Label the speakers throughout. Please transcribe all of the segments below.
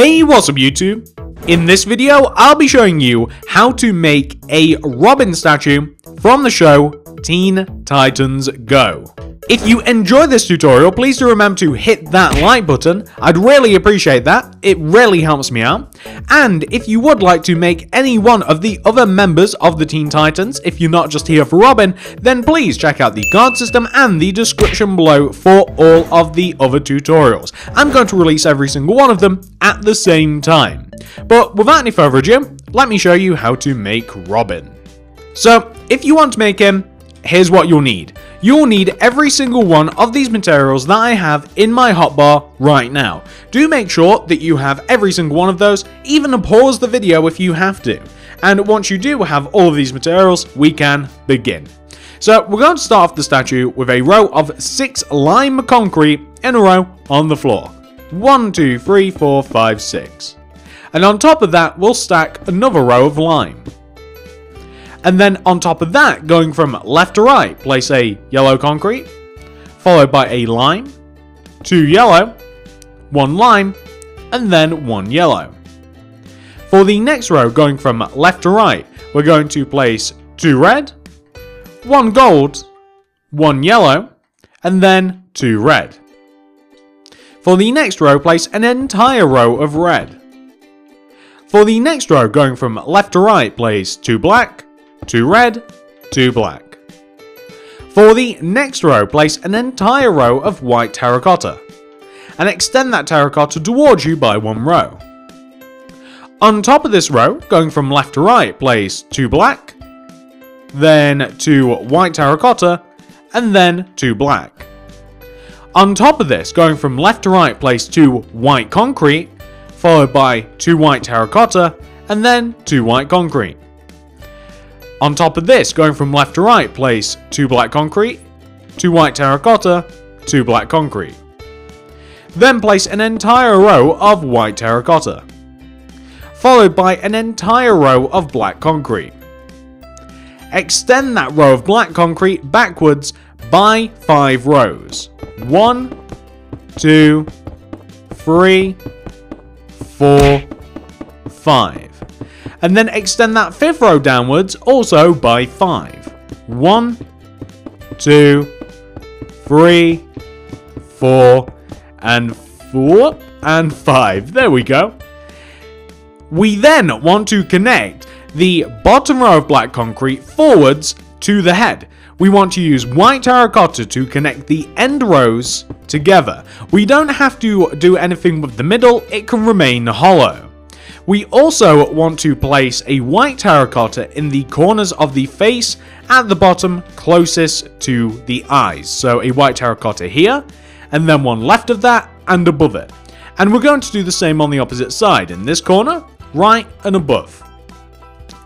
Speaker 1: Hey, what's up YouTube? In this video, I'll be showing you how to make a Robin statue from the show Teen Titans Go. If you enjoy this tutorial, please do remember to hit that like button. I'd really appreciate that. It really helps me out. And if you would like to make any one of the other members of the Teen Titans, if you're not just here for Robin, then please check out the guard system and the description below for all of the other tutorials. I'm going to release every single one of them at the same time. But without any further ado, let me show you how to make Robin. So, if you want to make him, here's what you'll need. You'll need every single one of these materials that I have in my hotbar right now. Do make sure that you have every single one of those, even pause the video if you have to. And once you do have all of these materials, we can begin. So we're going to start off the statue with a row of 6 lime concrete in a row on the floor. 1, 2, 3, 4, 5, 6. And on top of that, we'll stack another row of lime. And then on top of that, going from left to right, place a yellow concrete, followed by a lime, 2 yellow, 1 lime, and then 1 yellow. For the next row, going from left to right, we're going to place 2 red, 1 gold, 1 yellow, and then 2 red. For the next row, place an entire row of red. For the next row, going from left to right, place 2 black, 2 red, 2 black. For the next row, place an entire row of white terracotta, and extend that terracotta towards you by 1 row. On top of this row, going from left to right, place 2 black, then 2 white terracotta, and then 2 black. On top of this, going from left to right, place 2 white concrete, followed by 2 white terracotta, and then 2 white concrete. On top of this, going from left to right, place 2 black concrete, 2 white terracotta, 2 black concrete. Then place an entire row of white terracotta, followed by an entire row of black concrete. Extend that row of black concrete backwards by 5 rows. 1, 2, 3, 4, 5. And then extend that 5th row downwards also by 5. 1, 2, 3, 4, and 4, and 5. There we go. We then want to connect the bottom row of black concrete forwards to the head. We want to use white terracotta to connect the end rows together. We don't have to do anything with the middle, it can remain hollow. We also want to place a white terracotta in the corners of the face at the bottom closest to the eyes. So a white terracotta here, and then one left of that and above it. And we're going to do the same on the opposite side, in this corner, right and above.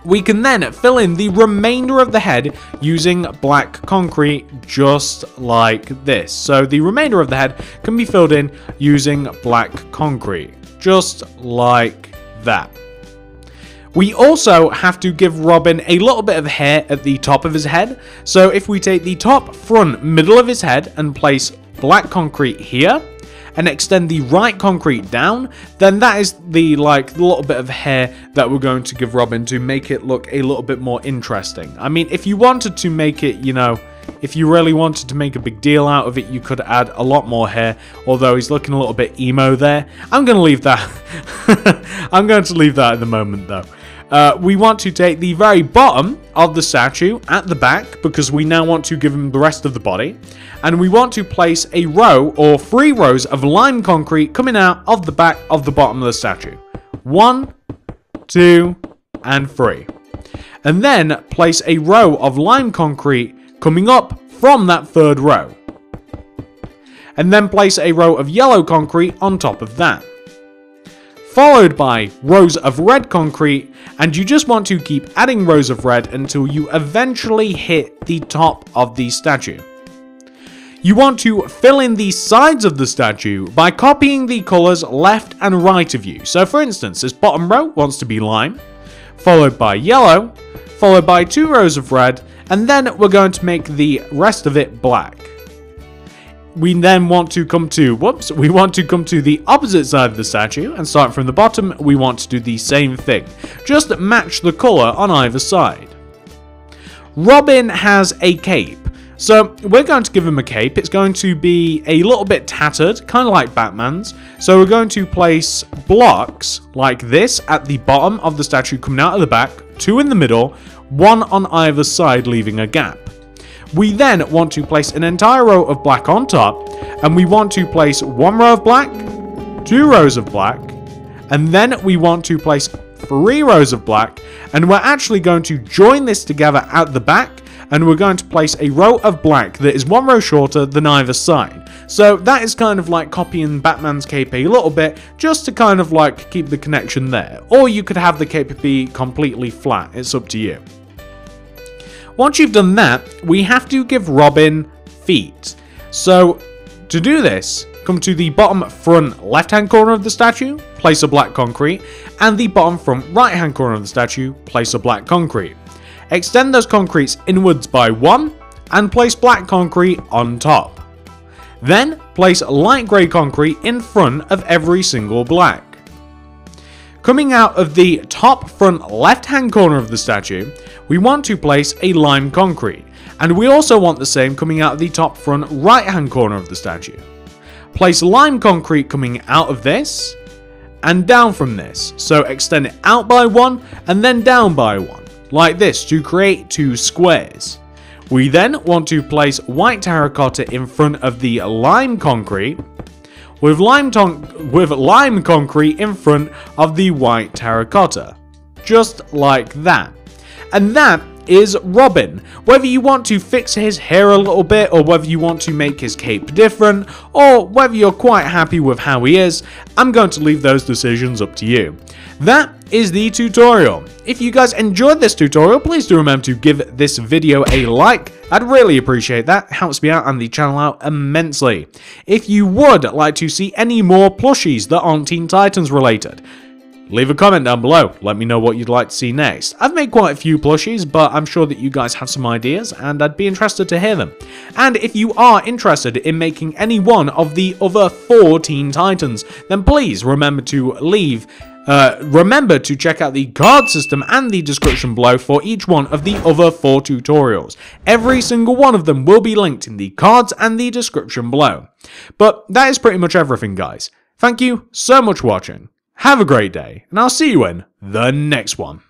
Speaker 1: We can then fill in the remainder of the head using black concrete just like this. So the remainder of the head can be filled in using black concrete, just like that. We also have to give Robin a little bit of hair at the top of his head. So if we take the top, front, middle of his head and place black concrete here and extend the right concrete down, then that is the little bit of hair that we're going to give Robin to make it look a little bit more interesting. I mean, if you wanted to make it, if you really wanted to make a big deal out of it, you could add a lot more hair, although he's looking a little bit emo there. I'm going to leave that. I'm going to leave that at the moment, though. We want to take the very bottom of the statue at the back, because we now want to give him the rest of the body. And we want to place a row or 3 rows of lime concrete coming out of the back of the bottom of the statue. 1, 2, and 3. And then place a row of lime concrete coming up from that 3rd row. And then place a row of yellow concrete on top of that. Followed by rows of red concrete, and you just want to keep adding rows of red until you eventually hit the top of the statue. You want to fill in the sides of the statue by copying the colours left and right of you. So for instance, this bottom row wants to be lime, followed by yellow, followed by 2 rows of red, and then we're going to make the rest of it black. we then want to come to, we want to come to the opposite side of the statue, and starting from the bottom, we want to do the same thing. Just match the colour on either side. Robin has a cape. So we're going to give him a cape. It's going to be a little bit tattered, kind of like Batman's. So we're going to place blocks like this at the bottom of the statue coming out of the back, 2 in the middle, 1 on either side, leaving a gap. We then want to place an entire row of black on top, and we want to place 1 row of black, 2 rows of black, and then we want to place 3 rows of black, and we're actually going to join this together at the back, and we're going to place a row of black that is 1 row shorter than either side. So that is kind of like copying Batman's cape a little bit, just to kind of like keep the connection there. Or you could have the cape be completely flat, it's up to you. Once you've done that, we have to give Robin feet. So to do this, come to the bottom front left hand corner of the statue, place a black concrete, and the bottom front right hand corner of the statue, place a black concrete. Extend those concretes inwards by 1 and place black concrete on top. Then place light grey concrete in front of every single black. Coming out of the top front left hand corner of the statue, we want to place a lime concrete, and we also want the same coming out of the top front right hand corner of the statue. Place lime concrete coming out of this and down from this, so extend it out by 1 and then down by 1, like this, to create 2 squares. We then want to place white terracotta in front of the lime concrete, with lime concrete in front of the white terracotta. Just like that. And that is Robin. Whether you want to fix his hair a little bit, or whether you want to make his cape different, or whether you're quite happy with how he is, I'm going to leave those decisions up to you. That is the tutorial. If you guys enjoyed this tutorial, please do remember to give this video a like. I'd really appreciate that. It helps me out and the channel out immensely. If you would like to see any more plushies that aren't Teen Titans related, leave a comment down below. Let me know what you'd like to see next. I've made quite a few plushies, but I'm sure that you guys have some ideas, and I'd be interested to hear them. And if you are interested in making any one of the other 4 Teen Titans, then please remember to check out the card system and the description below for each one of the other 4 tutorials. Every single one of them will be linked in the cards and the description below. But that is pretty much everything, guys. Thank you so much for watching. Have a great day, and I'll see you in the next one.